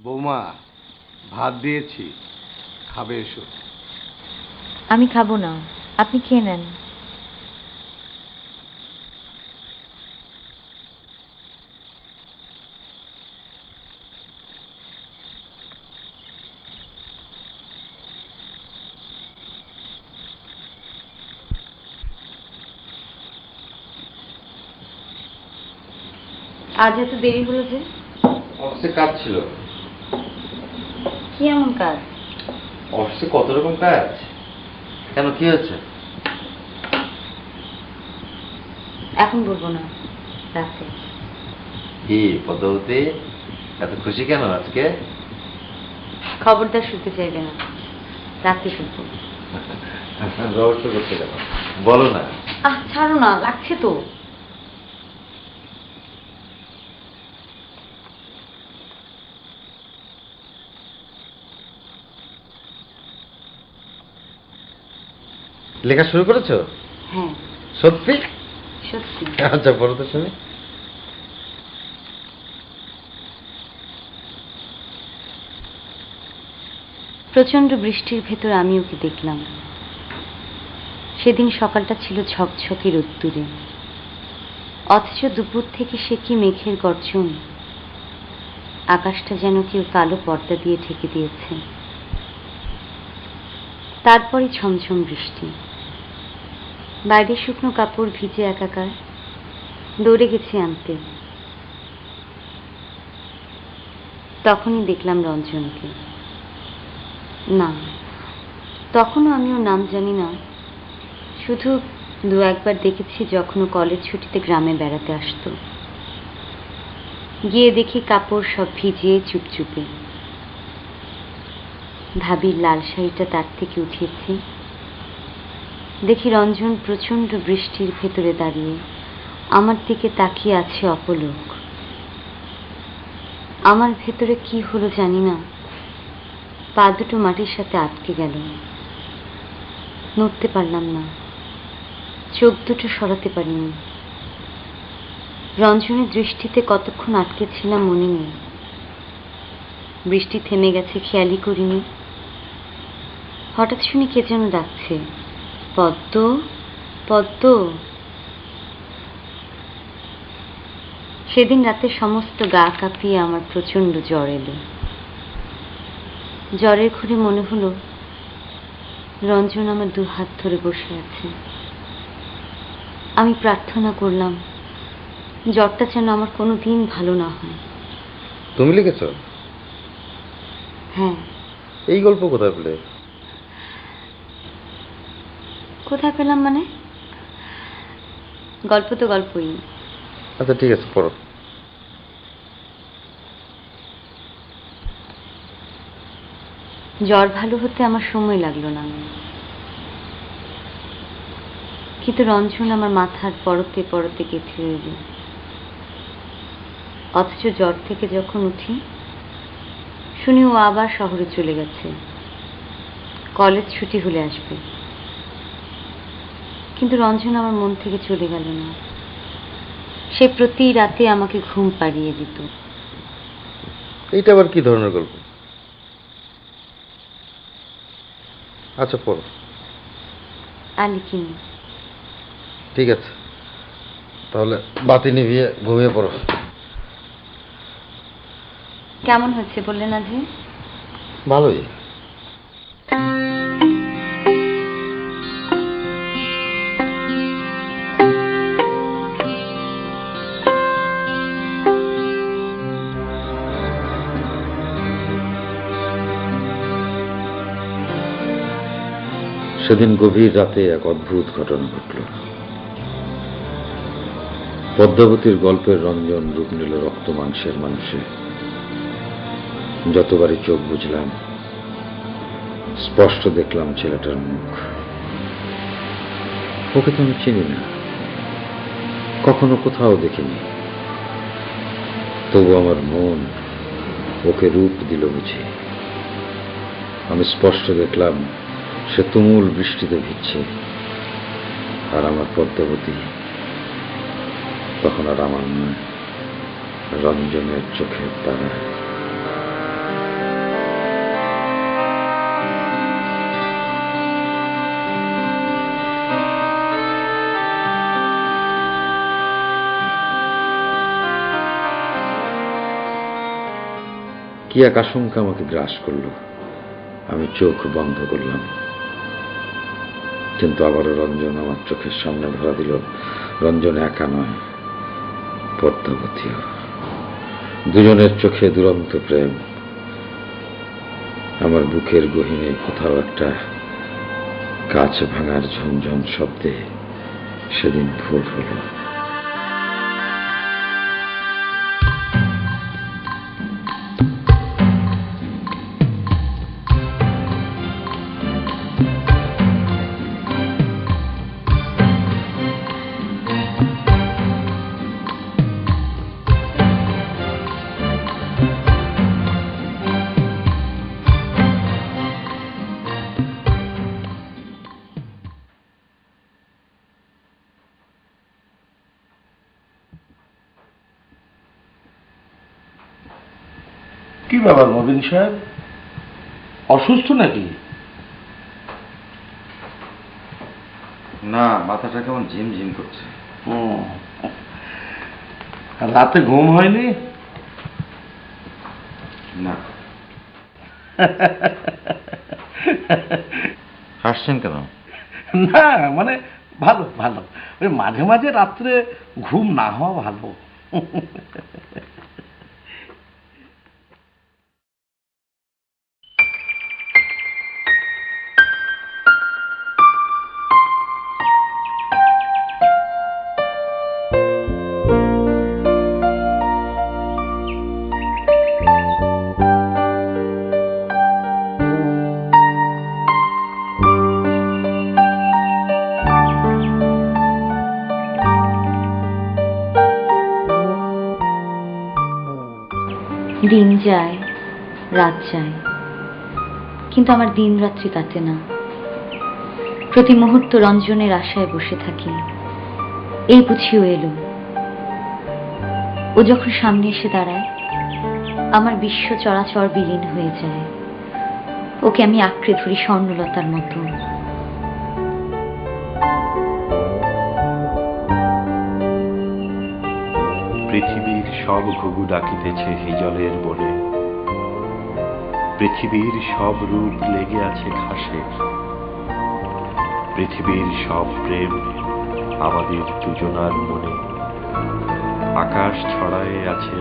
বৌমা, ভাত দিয়েছি, খাবে এসো। আমি খাবো না, আপনি খেয়ে নেন। আজ এত দেরি হলো যে? অফিসে কাজ ছিল। কি এমন কাজ? অফিসে কত রকম কাজ। কেন, কি হয়েছে? এখন বলবো না, রাতে। কি পদ্মাবতী, এত খুশি কেন আজকে? খবরদার শুনতে চাইবে না, রাতে শুনবো। রহস্য করতে কেন, বলো না। ছাড়ো না, লাগছে তো। লেখা শুরু করেছো? হ্যাঁ, সত্যি? সত্যি। আচ্ছা, বলো তো শুনি। প্রচন্ড বৃষ্টির ভেতর আমি ওকে দেখলাম। সেদিন সকালটা ছিল ঝকঝকে রোদ্দুরে, অথচ দুপুর থেকে সে কি মেঘের গর্জন। আকাশটা যেন কেউ কালো পর্দা দিয়ে ঢেকে দিয়েছে। তারপরে ঝমঝম বৃষ্টি, বাইরে শুকনো কাপড় ভিজে একাকার। দৌড়ে গেছি আনতে। তখনই দেখলাম রঞ্জনকে। না, তখনও আমি ওর নাম জানি না, শুধু দু একবার দেখেছি যখন ও কলেজ ছুটিতে গ্রামে বেড়াতে আসতো। গিয়ে দেখি কাপড় সব ভিজিয়ে চুপচুপে। ভাবির লাল শাড়িটা তার থেকে উঠিয়েছি। দেখি রঞ্জন প্রচন্ড বৃষ্টির ভেতরে দাঁড়িয়ে আমার দিকে তাকিয়ে আছে অপলক। আমার ভেতরে কি হলো জানি না, পা দুটো মাটির সাথে আটকে গেল। নড়তে পারলাম না, চোখ দুটো সরাতে পারিনি। রঞ্জনের দৃষ্টিতে কতক্ষণ আটকে ছিলাম মনে নেই। বৃষ্টি থেমে গেছে খেয়ালই করিনি। হঠাৎ শুনি কে যেন ডাকছে, পদ্ম, পদ্ম। সেদিন রাতে সমস্ত গা কাঁপিয়ে আমার প্রচন্ড জ্বর এলো। জ্বরের ঘুরে মনে হলো রঞ্জন আমার দু হাত ধরে বসে আছে। আমি প্রার্থনা করলাম জ্বরটা যেন আমার কোনো দিন ভালো না হয়। তুমি লিখেছো? হ্যাঁ। এই গল্প কোথায় পেলে? কোথায় পেলাম মানে? গল্প তো গল্পই। আচ্ছা ঠিক আছে, পড়ো। জ্বর ভালো হতে আমার সময় লাগলো না, কিন্তু রঞ্জন আমার মাথার পরতে পরতে গেঁথে রইল। অথচ জ্বর থেকে যখন উঠি শুনি ও আবার শহরে চলে গেছে, কলেজ ছুটি হলে আসবে। কিন্তু রঞ্জন আমার মন থেকে চলে গেল না। সে প্রতি রাতে আমাকে ঘুম পাড়িয়ে দিত। এইটা আবার কি ধরনের গল্প? আচ্ছা পড়ো। আর লিখিনি। ঠিক আছে, তাহলে বাতি নিভিয়ে ঘুমিয়ে পড়ো। কেমন হচ্ছে বললে না যে? ভালোই। সেদিন গভীর রাতে এক অদ্ভুত ঘটনা ঘটল। পদ্মাবতীর গল্পের রঞ্জন রূপ নিল রক্ত মাংসের মানুষে। যতবারই চোখ বুঝলাম স্পষ্ট দেখলাম ছেলেটার মুখ। ওকে তো আমি চিনি না, কখনো কোথাও দেখিনি। তবু আমার মন ওকে রূপ দিল বুঝি। আমি স্পষ্ট দেখলাম সে তুমুল বৃষ্টিতে ভিজছে, আর আমার পদ্মাবতী তখন আর আমার নয়, রঞ্জনের চোখের তারা। কি এক আশঙ্কা আমাকে গ্রাস করল। আমি চোখ বন্ধ করলাম, কিন্তু আবারও রঞ্জন আমার চোখের সামনে ধরা দিল। রঞ্জন একা নয়, পদ্মাবতীও। দুজনের চোখে দুরন্ত প্রেম। আমার বুকের গহীনে কোথাও একটা কাঁচ ভাঙার ঝনঝন শব্দে সেদিন ভোর হল। কি ব্যাপার মবিন সাহেব, অসুস্থ নাকি? না, মাথাটা কেমন ঝিমঝিম করছে। রাতে ঘুম হয়নি? না। হাসছেন কেন? না মানে ভালো ভালো, ওই মাঝে মাঝে রাত্রে ঘুম না হওয়া ভালো। দিন যায়, রাত যায়, কিন্তু আমার দিন রাত্রি কাটে না। প্রতি মুহূর্ত রঞ্জনের আশায় বসে থাকি, এই বুঝিও এলো। ও যখন সামনে এসে দাঁড়ায়, আমার বিশ্ব চরাচর বিলীন হয়ে যায়। ওকে আমি আঁকড়ে ধরি স্বর্ণলতার মতো। পৃথিবীর সব ঘুঘু ডাকিতেছে হিজলের বনে, পৃথিবীর সব রূপ লেগে আছে ঘাসে, পৃথিবীর সব প্রেম আমাদের দুজনার মনে। আকাশ ছড়ায়ে আছে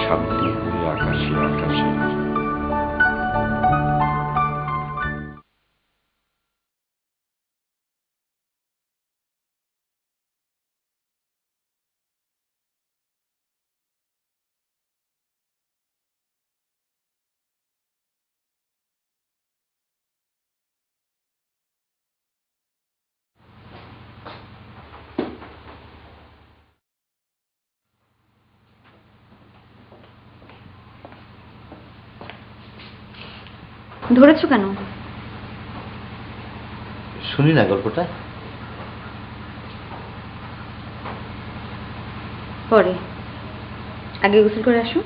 শান্তি হয়ে আকাশে আকাশে। ধরেছো কেন? শুনি না গল্পটা। পরে, আগে গোসল করে আসো।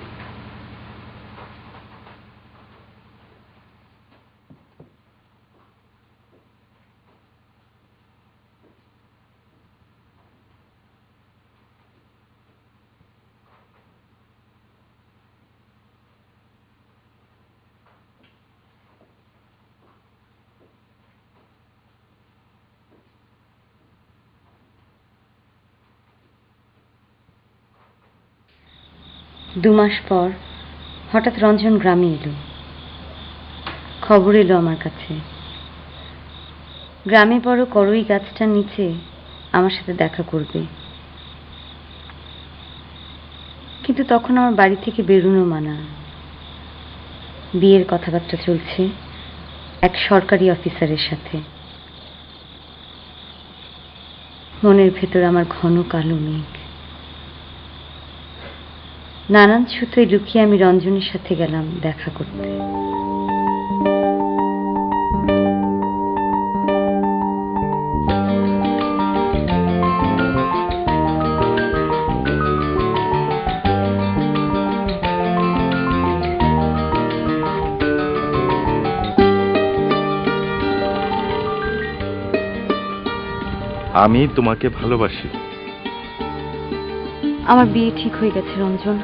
দু মাস পর হঠাৎ রঞ্জন গ্রামে এলো। খবর এলো আমার কাছে, গ্রামে বড় করই গাছটার নিচে আমার সাথে দেখা করবে। কিন্তু তখন আমার বাড়ি থেকে বেরোনো মানা। বিয়ের কথাবার্তা চলছে এক সরকারি অফিসারের সাথে। মনের ভেতর আমার ঘন কালো মেঘ। নানান ছুতোয় লুকিয়ে আমি রঞ্জনের সাথে গেলাম দেখা করতে। আমি তোমাকে ভালোবাসি। আমার বিয়ে ঠিক হয়ে গেছে রঞ্জন।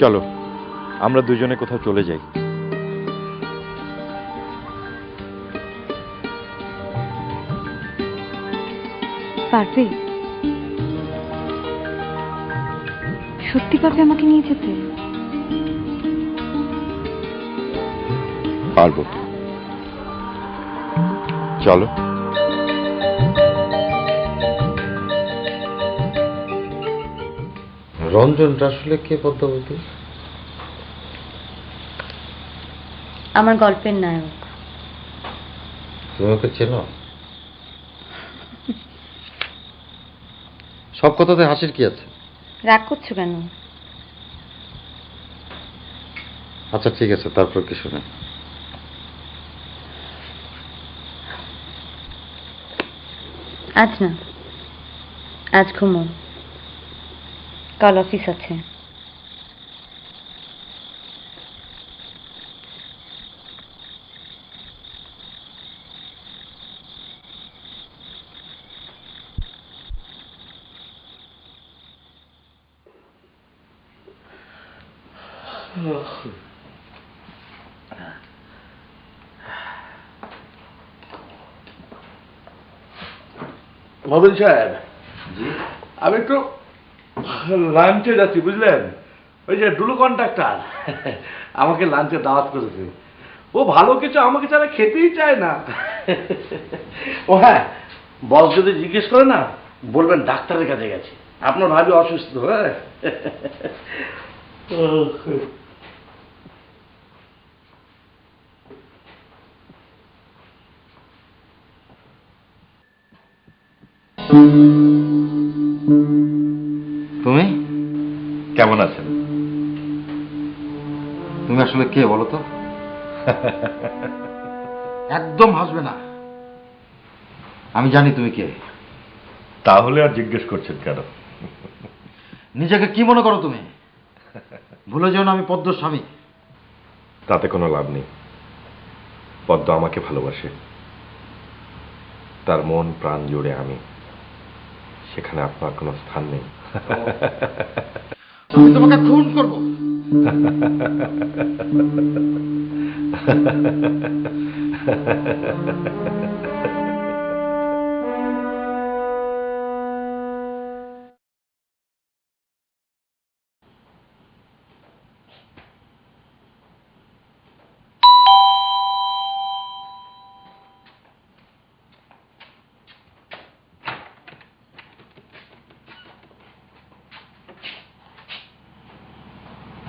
চলো আমরা দুজনে কোথাও চলে যাই। পারবে? সত্যি পারবে আমাকে নিয়ে যেতে? পারবো, চলো। রঞ্জনটা আসলে কে পদ্মাবতী? আমার গল্পের নায়ক। তুমি ওকে চেনো? সব কথাতে হাসির কি আছে? রাগ করছো কেন? আচ্ছা ঠিক আছে, তারপর কি শুনে? আজ না, আজ ঘুমো, কাল অফিস আছে। মবিন সাহেব, আমি একটু লাঞ্চে যাচ্ছি, বুঝলেন? ওই যে ডুলু কন্ট্রাক্টর আমাকে লাঞ্চে দাওয়াত করেছে। ও ভালো কিছু আমাকে ছাড়া খেতেই চায় না। ও হ্যাঁ, বস যদি জিজ্ঞেস করে না, বলবেন ডাক্তারের কাছে গেছে, আপনার ভাবি অসুস্থ। হ্যাঁ তুমি কেমন আছেন? তুমি আসলে কে বলো তো? একদম হাসবে না, আমি জানি তুমি কে। তাহলে আর জিজ্ঞেস করছেন কেন? নিজেকে কি মনে করো তুমি? ভুলে যেও না আমি পদ্মর স্বামী। তাতে কোনো লাভ নেই। পদ্ম আমাকে ভালোবাসে, তার মন প্রাণ জুড়ে আমি। সেখানে আপনার কোনো স্থান নেই। আমি তোমাকে খুন করব।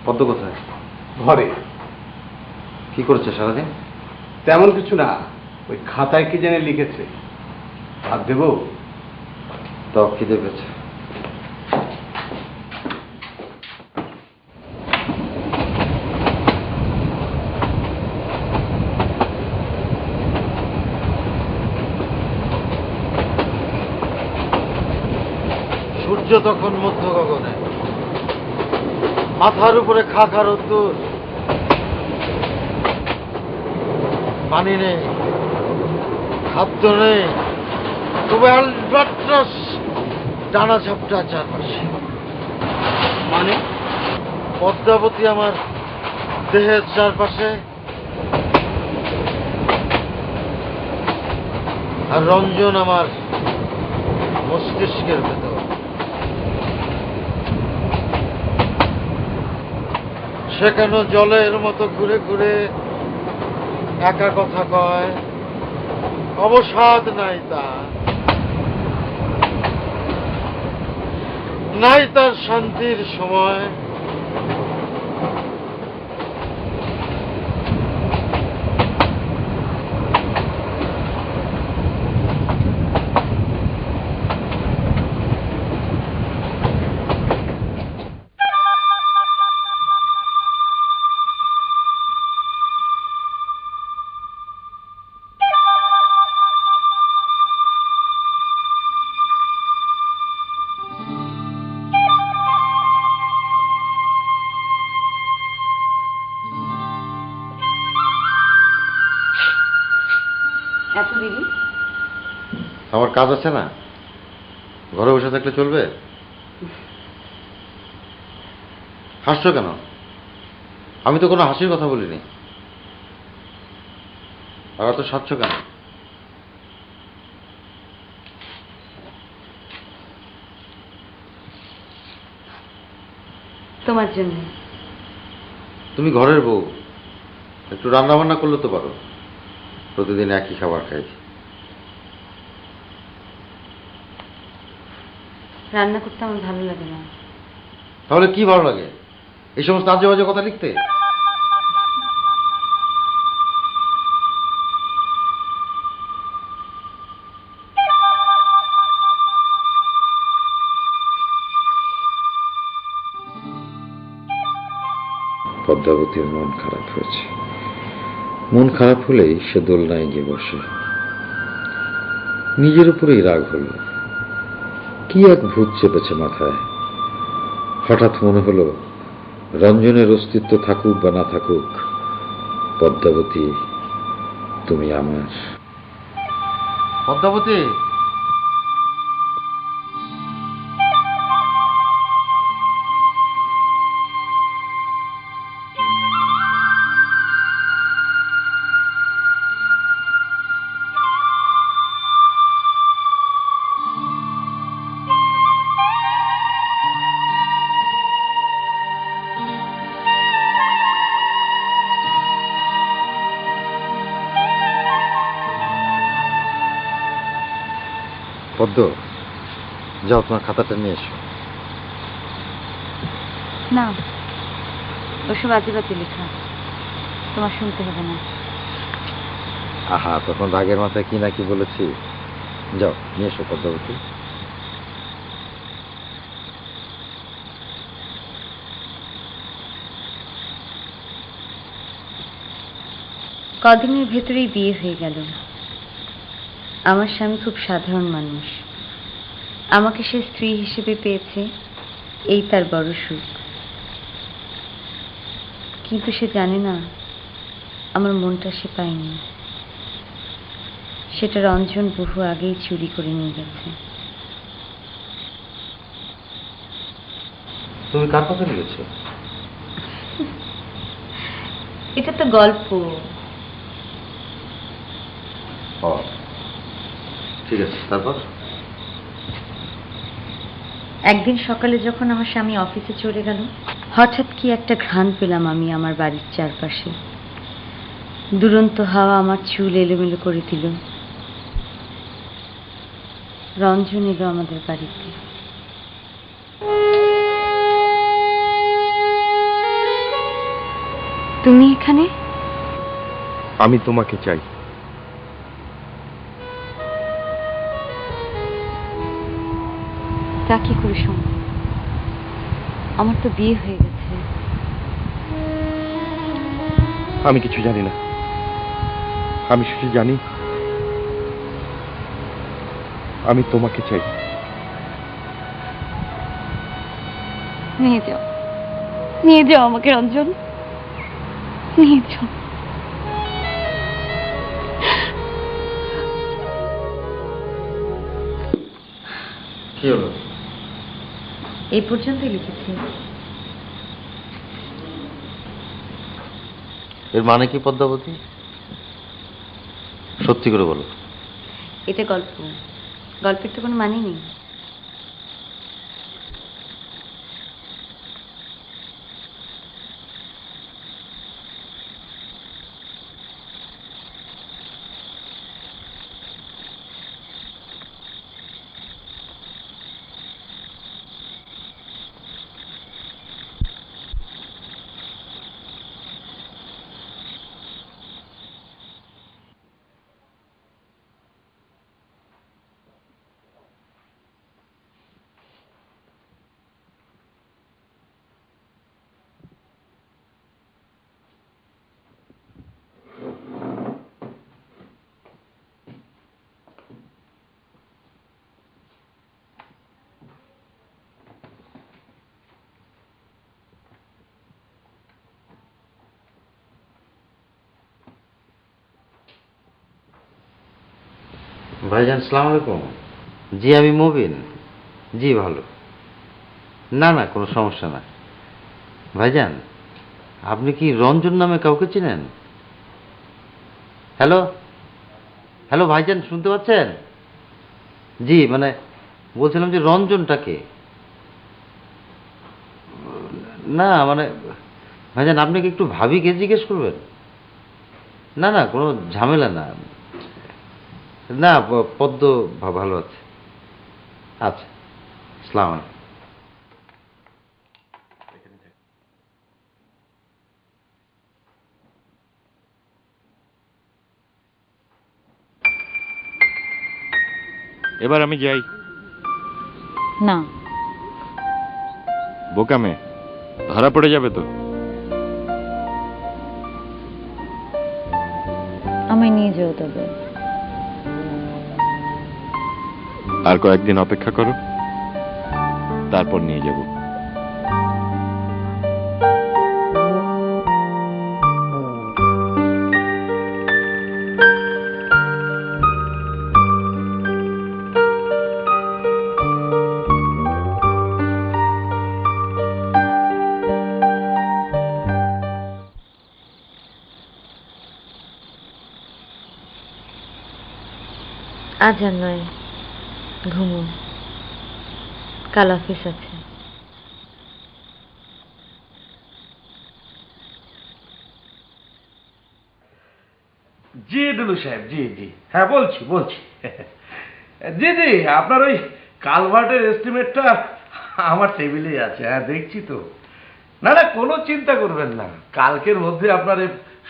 পদ্ম কোথায়? ঘরে। কি করেছে সারাদিন? তেমন কিছু না, ওই খাতায় কি জানে লিখেছে। ভাত দেবো? তাও খিদে পেয়েছে। সূর্য তখন মধ্য গগনে, মাথার উপরে খাখা রোদ্দুর, পানি নেই, খাদ্য নেই, তবে আলবাট্রাস ডানা ঝাপটা চারপাশে। মানে? পদ্মাবতী আমার দেহের চারপাশে, আর রঞ্জন আমার মস্তিষ্কের ভেতর। সে কেন জলের মতো ঘুরে ঘুরে একা কথা কয়, অবসাদ নাই তার, নাই তার শান্তির সময়। এত দেরি? আমার কাজ আছে না, ঘরে বসে থাকলে চলবে? হাসছো কেন? আমি তো কোনো হাসির কথা বলিনি। আর অত স্বচ্ছ কেন? তোমার জন্য। তুমি ঘরের বউ, একটু রান্না বান্না করলে তো পারো। প্রতিদিন একই খাবার খাই। রান্না করতে আমার ভালো লাগে না। তাহলে কি ভালো লাগে? এই সমস্ত আজে বাজে কথা লিখতে? পদ্মাবতীর মন খারাপ হয়েছে। মন খারাপ হলেই সে দোলনায় গিয়ে বসে। নিজের উপরেই রাগ হল। কি এক ভূত চেপেছে মাথায়। হঠাৎ মনে হলো, রঞ্জনের অস্তিত্ব থাকুক বা না থাকুক, পদ্মাবতী তুমি আমার। পদ্মাবতী, পদ্ম, যাও তোমার খাতাটা নিয়ে এসো। না, ওসব আজেবাজে লেখা, তোমার শুনতে হবে না। আহা, তখন রাগের মাথায় কি না কি বলেছি। যাও নিয়ে এসো পদ্মাবতী। কদিনের ভেতরেই বিয়ে হয়ে গেল। আমার স্বামী খুব সাধারণ মানুষ। আমাকে সে স্ত্রী হিসেবে পেয়েছে, এই তার বড় সুখ। কিন্তু সে জানে না আমার মনটা সে পায়নি। সেটা রঞ্জন বহু আগেই চুরি করে নিয়ে গেছে। তুমি কার কথা লিখেছো? এটা তো গল্প। ও ঠিক আছে, তারপর? একদিন সকালে যখন আমার স্বামী অফিসে চলে গেল, হঠাৎ কি একটা ঘ্রাণ পেলাম আমি আমার বাড়ির চারপাশে। দুরন্ত হাওয়া আমার চুল এলোমেলো করে দিল। রঞ্জন এলো আমাদের বাড়িতে। তুমি এখানে? আমি তোমাকে চাই। তা কি করে সম্ভব? আমার তো বিয়ে হয়ে গেছে। আমি কিছু জানি না। আমি শুধু জানি আমি তোমাকে চাই। নিয়ে যাও, নিয়ে যাও আমাকে রঞ্জন, নিয়ে যাও। কি হলো? এই পর্যন্তই লিখেছি। এর মানে কি পদ্মাবতী? সত্যি করে বলো। এটা গল্প, গল্পের তো কোনো মানে নেই। ভাইজান আসসালামু আলাইকুম। জি আমি মুবিন। জি ভালো। না না, কোনো সমস্যা না ভাইজান। আপনি কি রঞ্জন নামে কাউকে চিনেন? হ্যালো হ্যালো ভাইজান, শুনতে পাচ্ছেন? জি, মানে বলছিলাম যে রঞ্জনটাকে, না মানে ভাইজান আপনি কি একটু ভাবিকে জিজ্ঞেস করবেন? না না, কোনো ঝামেলা না, না পদ্ম ভালো আছে। আচ্ছা, আসসালামু আলাইকুম। এবার আমি যাই। না, বোকা মেয়ে, ধরা পড়ে যাবে তো। আমায় নিয়ে যেও তবে। আর কয়েকদিন অপেক্ষা করো, তারপর নিয়ে যাব। আজ আর নয়, ঘুমো, কাল অফিস আছে। জি দুলু সাহেব, জি জি, হ্যাঁ বলছি বলছি। জি জি, আপনার ওই কালভার্টের এস্টিমেটটা আমার টেবিলেই আছে, হ্যাঁ দেখছি তো। না না, কোনো চিন্তা করবেন না, কালকের মধ্যে আপনার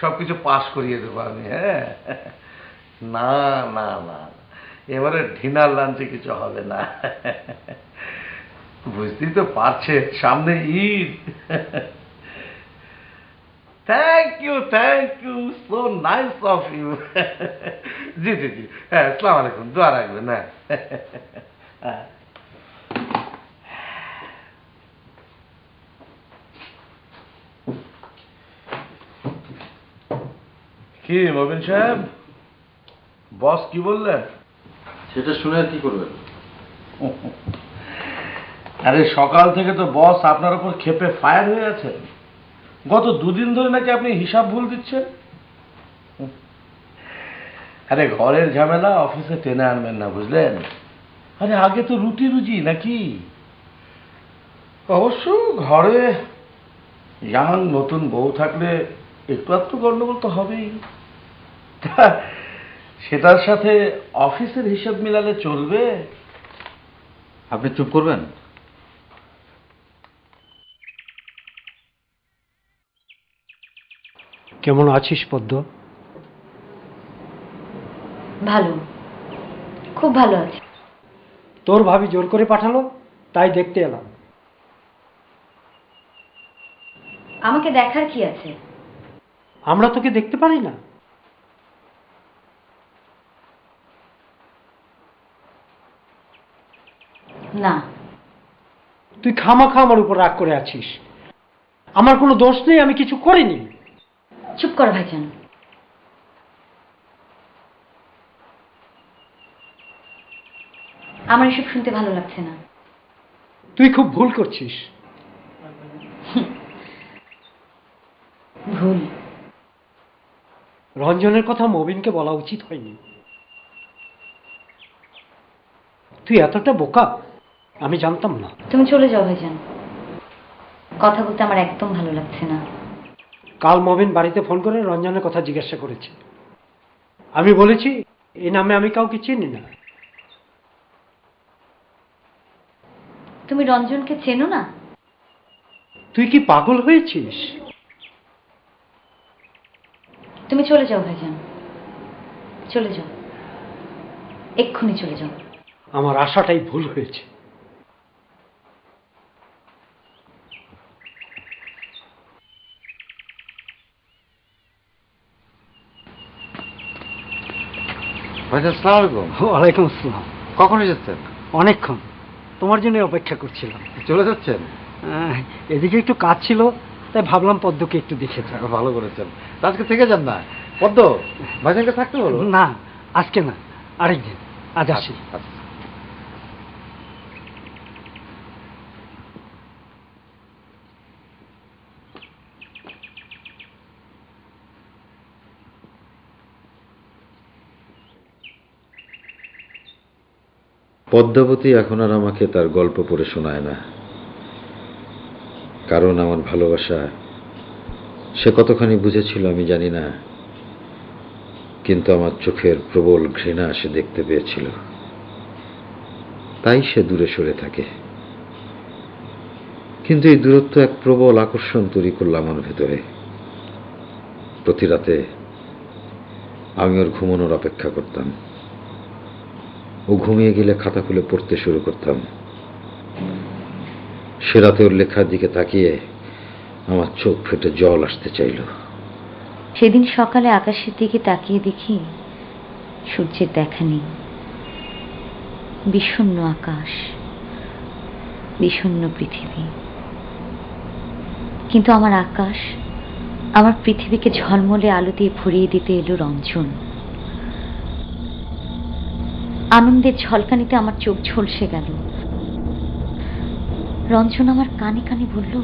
সব কিছু পাস করিয়ে দেবো আমি। হ্যাঁ, না না না, এবারে ডিনার লাঞ্চে কিছু হবে না। বুঝতেই তো পারছেন, সামনে Eid. Thank you, so nice of you. জি জি জি, হ্যাঁ, আসসালামু আলাইকুম, দোয়া রাখবেন। হ্যাঁ, কি মবিন সাহেব, বস কি বললেন? সেটা শুনে আর কি করবেন? আরে সকাল থেকে তো বস আপনার উপর ক্ষেপে ফায়ার হয়ে আছে। গত দুদিন ধরে নাকি আপনি হিসাব ভুল দিচ্ছেন। আরে ঘরের ঝামেলা অফিসে টেনে আনবেন না, বুঝলেন? আরে আগে তো রুটি রুজি নাকি। অবশ্য ঘরে ইয়াং নতুন বউ থাকলে একটু একটু গন্ডগোল তো হবেই, তা সেটার সাথে অফিসের হিসাব মিলালে চলবে? আপনি চুপ করবেন? কেমন আছিস পদ্ম? ভালো, খুব ভালো আছে। তোর ভাবি জোর করে পাঠালো, তাই দেখতে এলাম। আমাকে দেখার কি আছে? আমরা তোকে দেখতে পারি না? না। তুই খামাখা আমার উপর রাগ করে আছিস। আমার কোনো দোষ নেই, আমি কিছু করিনি। চুপ কর ভাইজান। আমার এসব শুনতে ভালো লাগছে না। তুই খুব ভুল করছিস। ভুল? রঞ্জনের কথা মবিনকে বলা উচিত হয়নি। তুই এতটা বোকা আমি জানতাম না। তুমি চলে যাও ভাইজান, কথা বলতে আমার একদম ভালো লাগছে না। কাল মবিন বাড়িতে ফোন করে রঞ্জনের কথা জিজ্ঞাসা করেছে। আমি বলেছি এই নামে আমি কাউকে চিনি না। তুমি রঞ্জনকে চেনো না? তুই কি পাগল হয়েছিস? তুমি চলে যাও ভাইজান, চলে যাও, এক্ষুনি চলে যাও। আমার আশাটাই ভুল হয়েছে। ভাইজান আসসালামু আলাইকুম। ওয়ালাইকুম আসসালাম। কখন এসেছেন? অনেকক্ষণ, তোমার জন্য অপেক্ষা করছিলাম। চলে যাচ্ছেন? এদিকে একটু কাজ ছিল, তাই ভাবলাম পদ্মকে একটু দেখে যাই। ভালো করেছেন, তা আজকে থেকে যান না। পদ্ম, ভাইজানকে থাকতে বলো। না, আজকে না, আরেকদিন। আজ আসি। আচ্ছা। পদ্মাবতী এখন আর আমাকে তার গল্প পড়ে শোনায় না, কারণ আমার ভালোবাসা সে কতখানি বুঝেছিল আমি জানি না, কিন্তু আমার চোখের প্রবল ঘৃণা সে দেখতে পেয়েছিল, তাই সে দূরে সরে থাকে। কিন্তু এই দূরত্ব এক প্রবল আকর্ষণ তৈরি করল আমার ভেতরে। প্রতি রাতে আমি ওর ঘুমানোর অপেক্ষা করতাম। ও ঘুমিয়ে গেলে খাতা খুলে পড়তে শুরু করতাম। সে রাতে ওর লেখার দিকে তাকিয়ে আমার চোখ ফেটে জল আসতে চাইল। সেদিন সকালে আকাশের দিকে তাকিয়ে দেখি সূর্যের দেখা নেই। বিষণ্ণ আকাশ, বিষণ্ণ পৃথিবী। কিন্তু আমার আকাশ, আমার পৃথিবীকে ঝলমলে আলো দিয়ে ভরিয়ে দিতে এলো রঞ্জন। আনন্দের ঝলকানিতে আমার চোখ ঝলসে গেল। রঞ্জন আমার কানে কানে বলল,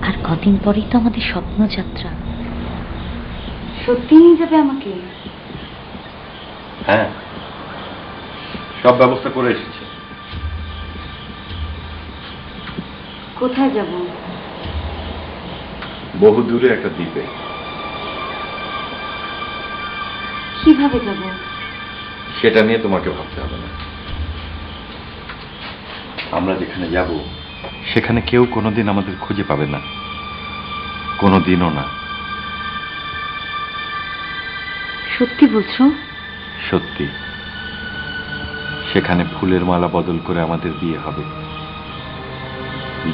আর কদিন পরেই তো আমাদের স্বপ্নযাত্রা। সত্যি নিয়ে যাবে আমাকে? হ্যাঁ, সব ব্যবস্থা করে এসেছি। কোথায় যাব? বহু দূরে একটা দ্বীপে। কিভাবে যাব? সেটা নিয়ে তোমাকে ভাবতে হবে না। আমরা যেখানে যাব সেখানে কেউ কোনোদিন আমাদের খুঁজে পাবে না, কোনোদিনও না। সত্যি বলছো? সত্যি। সেখানে ফুলের মালা বদল করে আমাদের বিয়ে হবে।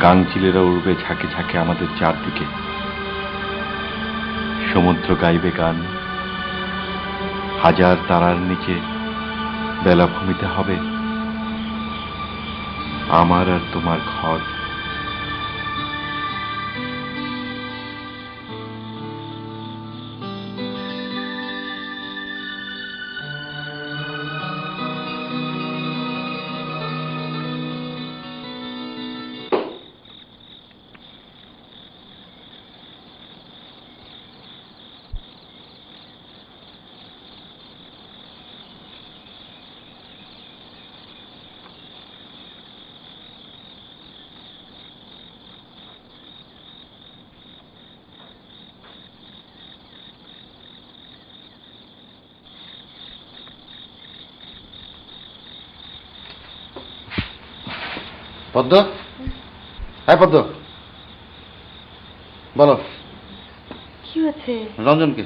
গাংচিলেরা উড়বে ঝাঁকে ঝাঁকে আমাদের চারদিকে। সমুদ্র গাইবে গান। হাজার তারার নিচে বেলাভূমিতে হবে আমার আর তোমার ঘর। পদ্ম, হ্যাঁ পদ্ম, বলো। কি হয়েছে? রঞ্জনকে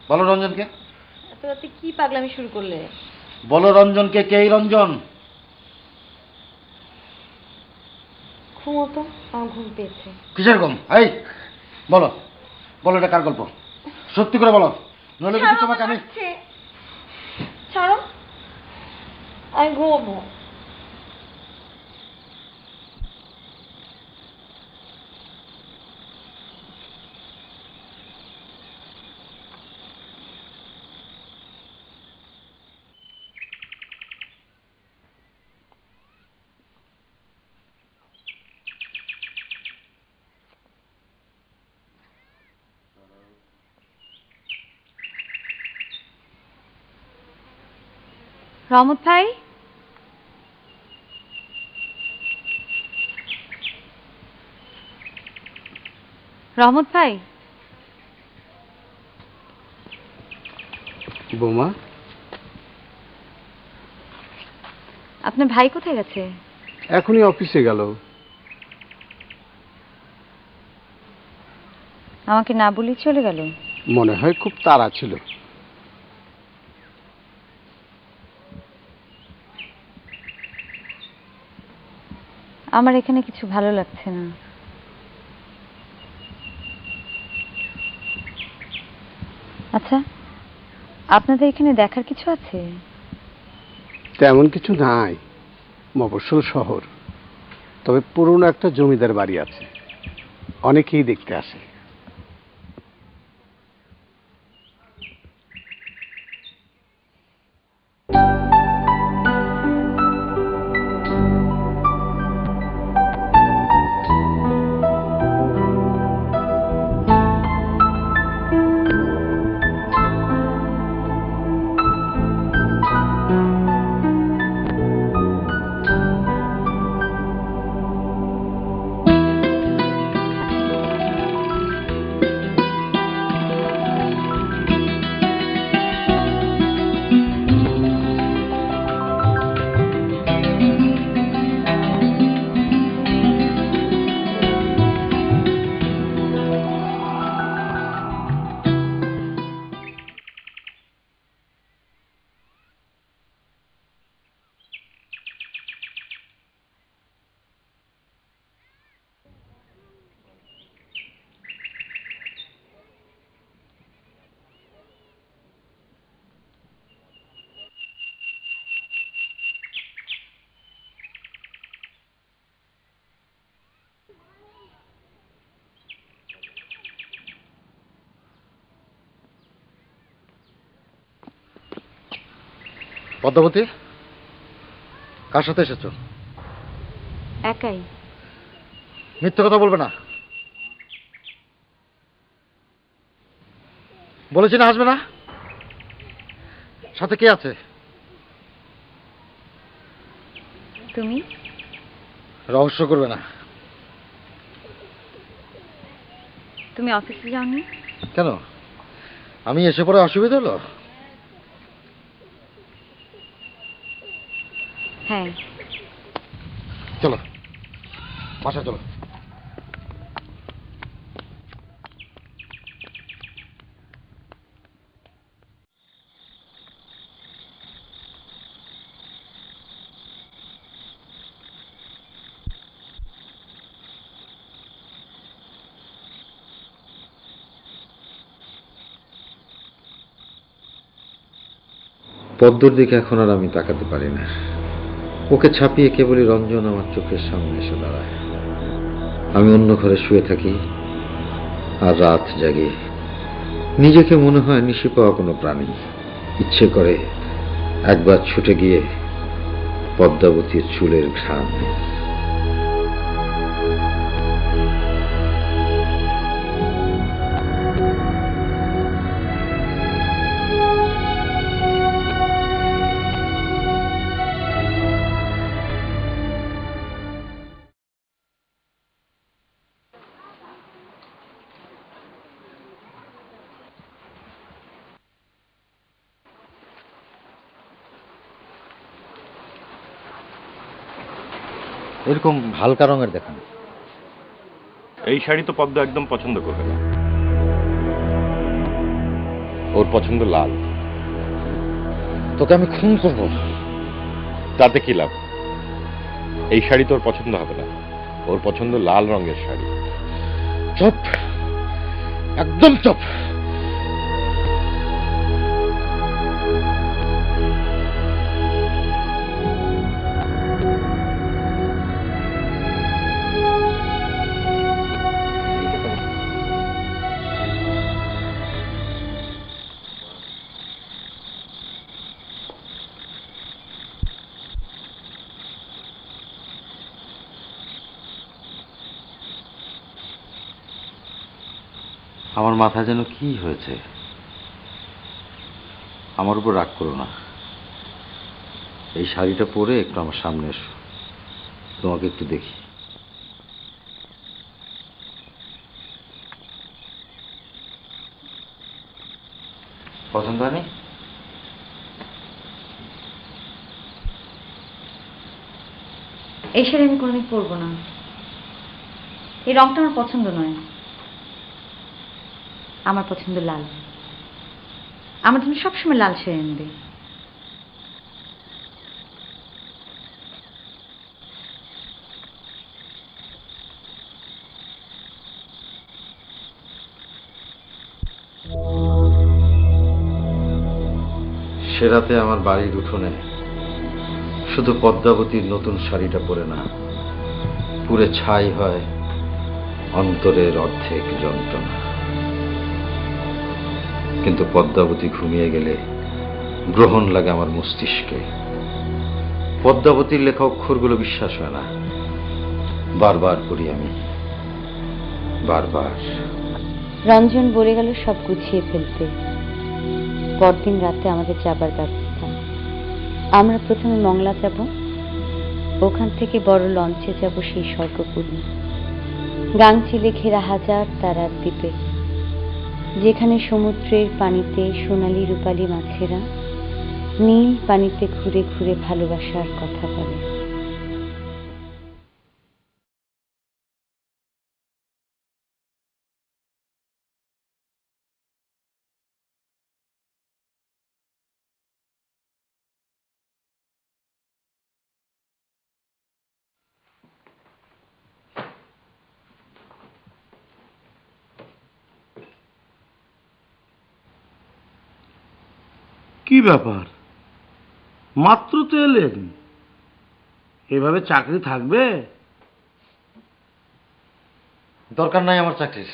বলো। রঞ্জনকে এত রাতে কি পাগলামি শুরু করলে? বলো রঞ্জনকে। কে এই রঞ্জন? ঘুমোতো, আমার ঘুম পেয়েছে। কিসের ঘুম? এই বলো, বলো এটা কার গল্প? সত্যি করে বলো, নইলে কিন্তু তোমাকে আমি। ছাড়ো, আমি ঘুমাবো। রহমত ভাই, রহমত ভাই। বৌমা, আপনার ভাই কোথায় গেছে? এখনই অফিসে গেল। আমাকে না বলেই চলে গেল? মনে হয় খুব তাড়া ছিল। আমার এখানে কিছু ভালো লাগছে না। আচ্ছা, আপনাদের এখানে দেখার কিছু আছে? তেমন কিছু নাই, মফস্বল শহর। তবে পুরনো একটা জমিদার বাড়ি আছে, অনেকেই দেখতে আসে। পদ্মাবতী, কার সাথে এসেছো? একাই। মিথ্যে কথা বলবে না। বলেছি না আসবে না। সাথে কে আছে? তুমি? রহস্য করবে না। তুমি অফিসে যাওনি? কেন, আমি এসে পরে অসুবিধা হলো? হ্যাঁ। চলো বাসা চলো। পদ্মর দিকে এখন আর আমি তাকাতে পারি না। ওকে ছাপিয়ে কেবলই রঞ্জন আমার চোখের সামনে এসে দাঁড়ায়। আমি অন্য ঘরে শুয়ে থাকি আর রাত জাগি। নিজেকে মনে হয় নিশি পাওয়া কোনো প্রাণী। ইচ্ছে করে একবার ছুটে গিয়ে পদ্মাবতীর চুলের ঘ্রাণ নেই। এরকম হালকা রঙের দেখান। এই শাড়ি তো পদ্ম একদম পছন্দ করবে না। ওর পছন্দ লাল। তোকে আমি খুন করবো। তাতে কি লাভ? এই শাড়ি তোর পছন্দ হবে না। ওর পছন্দ লাল রঙের শাড়ি। চুপ, একদম চুপ। আমার মাথা যেন কি হয়েছে। আমার উপর রাগ করো না। এই শাড়িটা পরে একটু আমার সামনে এসো, তোমাকে একটু দেখি। পছন্দ হয়নি? এই শাড়ি আমি কোনোদিন পরবো না। এই রংটা আমার পছন্দ নয়। আমার পছন্দ লাল। আমার জন্য সবসময় লাল শাড়ি আনবে। সে রাতে আমার বাড়ির উঠোনে শুধু পদ্মাবতীর নতুন শাড়িটা পরে না, পুরে ছাই হয় অন্তরের অর্ধেক যন্ত্রণা। কিন্তু পদ্মাবতী ঘুমিয়ে গেলে গ্রহণ লাগে আমার মস্তিষ্কে। পদ্মাবতীর লেখা অক্ষরগুলো বিশ্বাস হয় না। বারবার পড়ি আমি, বারবার। রঞ্জন বলে গেল সব গুছিয়ে ফেলতে। পরদিন রাতে আমাদের যাবার ব্যবস্থা। আমরা প্রথমে মংলা যাব, ওখান থেকে বড় লঞ্চে যাব সেই স্বর্গপুরী। গাংচিলে ঘেরা হাজার তারার দ্বীপে, যেখানে সমুদ্রের পানিতে সোনালি রূপালী মাছেরা নীল পানিতে ঘুরে ঘুরে ভালোবাসার কথা বলে। কি ব্যাপার, মাত্র তো এলেন, এভাবে চাকরি থাকবে? দরকার নাই আমার চাকরির।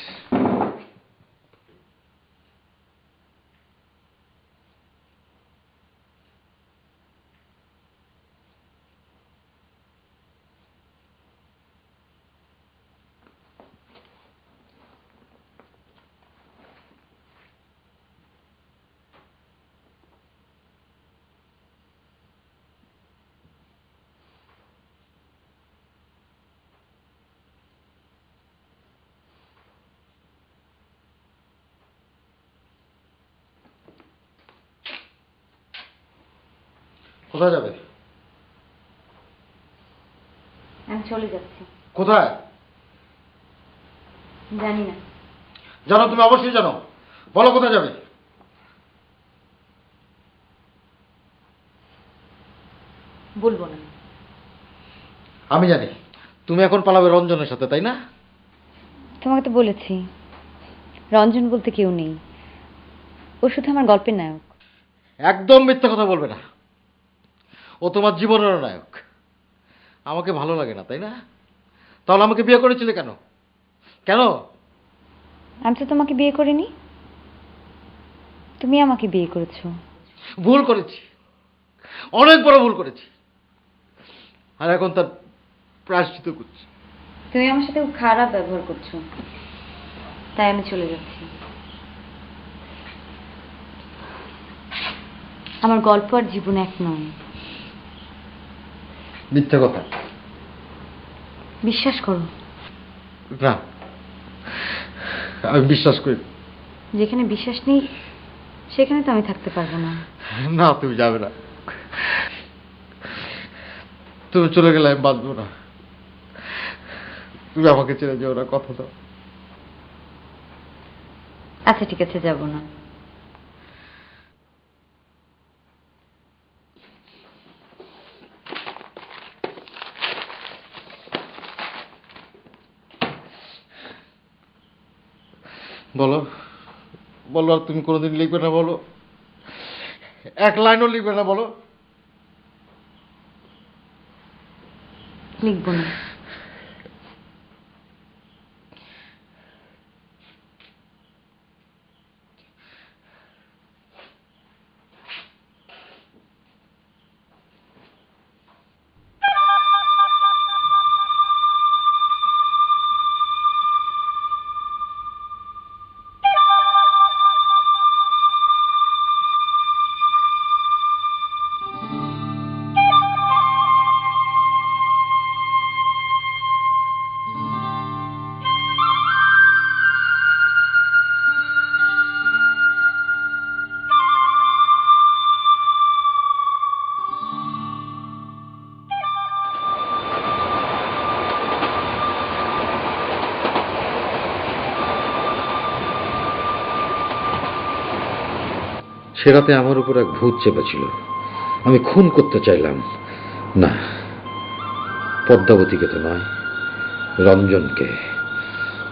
কোথায় যাবে? আমি চলে যাচ্ছি। কোথায়? জানি না। জানো, তুমি অবশ্যই জানো। বলো কোথায় যাবে? বলবো না। আমি জানি তুমি এখন পালাবে রঞ্জনের সাথে, তাই না? তোমাকে তো বলেছি রঞ্জন বলতে কেউ নেই, ও শুধু আমার গল্পের নায়ক। একদম মিথ্যা কথা বলবে না। ও তোমার জীবনের নায়ক। আমাকে ভালো লাগে না, তাই না? তাহলে আমাকে বিয়ে করেছিলে কেন? কেন? আমি তো তোমাকে বিয়ে করিনি, তুমি আমাকে বিয়ে করেছো। ভুল করেছি, অনেক বড় ভুল করেছি, আর এখন তার প্রায়শ্চিত্ত করছি। তুমি আমার সাথে খুব খারাপ ব্যবহার করছো, তাই আমি চলে যাচ্ছি। আমার গল্প আর জীবন এক নয়। মিথ্যা কথা। বিশ্বাস করো। না, আমি বিশ্বাস করি। যেখানে বিশ্বাস নেই সেখানে তো আমি থাকতে পারবো না। না, তুমি যাবে না। তুমি চলে গেলে আমি বাঁচবো না। তুমি আমাকে ছেড়ে যেও না, কথা দাও। আচ্ছা ঠিক আছে, যাব না। বলো, বলো, আর তুমি কোনোদিন লিখবে না? বলো, এক লাইনও লিখবে না? বলো। লিখবো না। সে রাতে আমার উপর এক ভূত চেপেছিল। আমি খুন করতে চাইলাম, না, পদ্মাবতীকে তো নয়, রঞ্জনকে।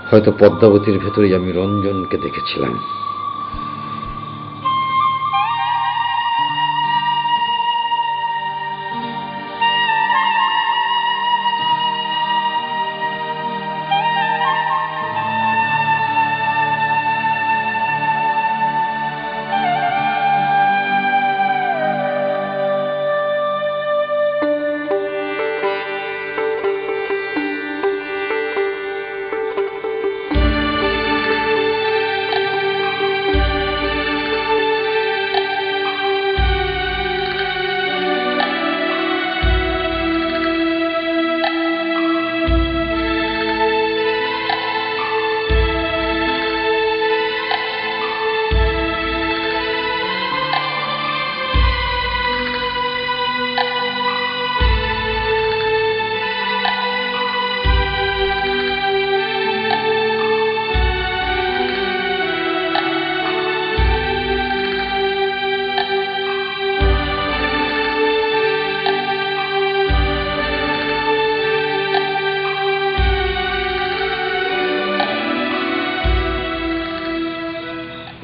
হয়তো পদ্মাবতীর ভেতরেই আমি রঞ্জনকে দেখেছিলাম।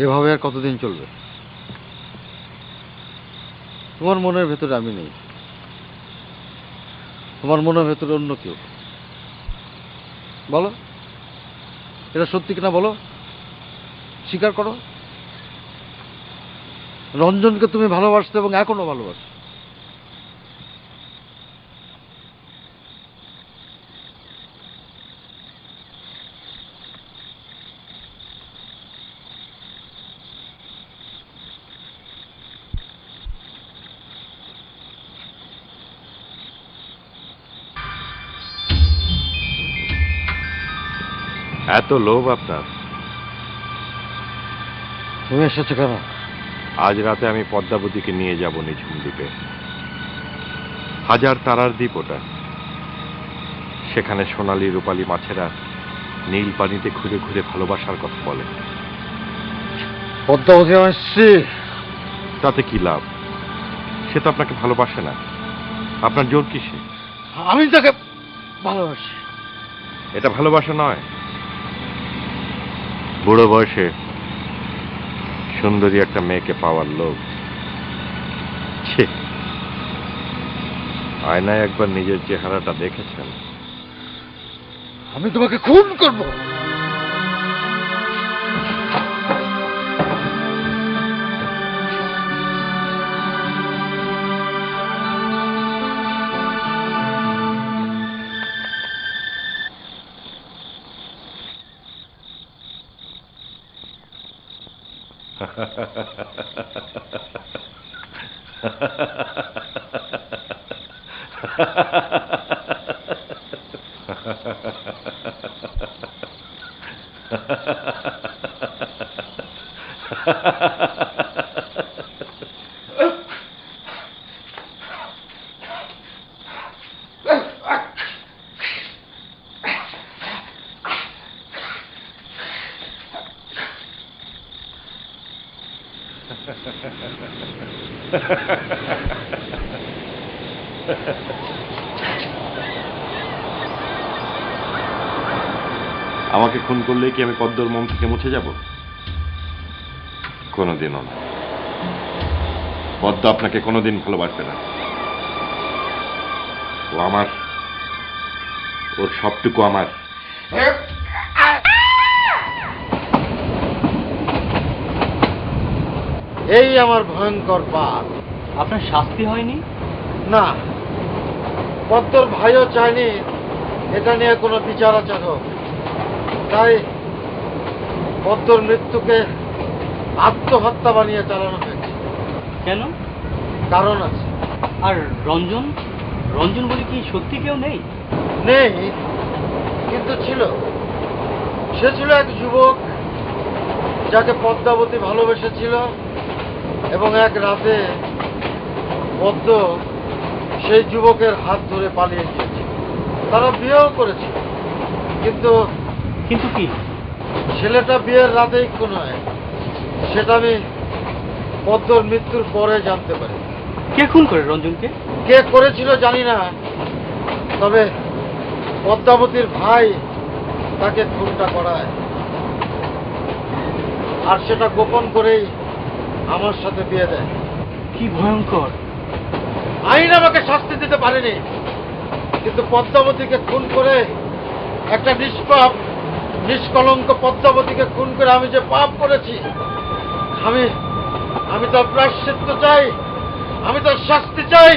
এভাবে আর কতদিন চলবে? তোমার মনের ভেতরে আমি নেই, তোমার মনের ভেতরে অন্য কেউ। বলো, এটা সত্যি কিনা বলো, স্বীকার করো। রঞ্জনকে তুমি ভালোবাসতে এবং এখনো ভালোবাসো। এত লোভ আপনার? তুমি এসেছো কেন? আজ রাতে আমি পদ্মাবতীকে নিয়ে যাব নিঝুম দ্বীপে। হাজার তারার দ্বীপ ওটা। সেখানে সোনালী রূপালী মাছেরা নীল পানিতে ঘুরে ঘুরে ভালোবাসার কথা বলে। পদ্মাবতী আমার স্ত্রী। তাতে কি লাভ? সে তো আপনাকে ভালোবাসে না। আপনার জোর কিসে? আমি তাকে ভালোবাসি। এটা ভালোবাসা নয়। বুড়ো বয়সে সুন্দরী একটা মেয়েকে পাওয়ার লোভ। ছি, আয়নায় একবার নিজের চেহারাটা দেখেছেন? আমি তোমাকে খুন করব। আমাকে খুন করলে কি আমি পদ্মর মন থেকে মুছে যাব? কোনোদিনও না। পদ্ম আপনাকে কোনোদিন ভালোবাসবে না। ও আমার, ওর সবটুকু আমার। এই আমার ভয়ঙ্কর পাপ। আপনার শাস্তি হয়নি? না, পদ্মর ভাইও চায়নি এটা নিয়ে কোনো বিচার আচার হোক। তাই পদ্মর মৃত্যুকে আত্মহত্যা বানিয়ে চালানো হয়েছে। কেন? কারণ আছে। আর রঞ্জন? রঞ্জন বলে কি সত্যি কেউ নেই? নেই, কিন্তু ছিল। সে ছিল এক যুবক যাকে পদ্মাবতী ভালোবেসেছিল, এবং এক রাতে পদ্ম সেই যুবকের হাত ধরে পালিয়ে গিয়েছে। তারা বিয়েও করেছিল, কিন্তু কিন্তু কি? ছেলেটা বিয়ের রাতেই খুন হয়। সেটা আমি পদ্মর মৃত্যুর পরে জানতে পারি। কে খুন করে রঞ্জনকে? কে করেছিল জানি না, তবে পদ্মাবতীর ভাই তাকে খুনটা করায়, আর সেটা গোপন করেই আমার সাথে বিয়ে দেয়। কি ভয়ঙ্কর! আইন আমাকে শাস্তি দিতে পারেনি, কিন্তু পদ্মাবতীকে খুন করে, একটা নিষ্পাপ নিষ্কলঙ্ক পদ্মাবতীকে খুন করে আমি যে পাপ করেছি, আমি তার প্রায়শ্চিত্ত চাই, আমি তার শাস্তি চাই।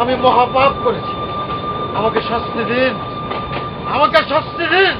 আমি মহাপাপ করেছি। আমাকে শাস্তি দিন, আমাকে শাস্তি দিন।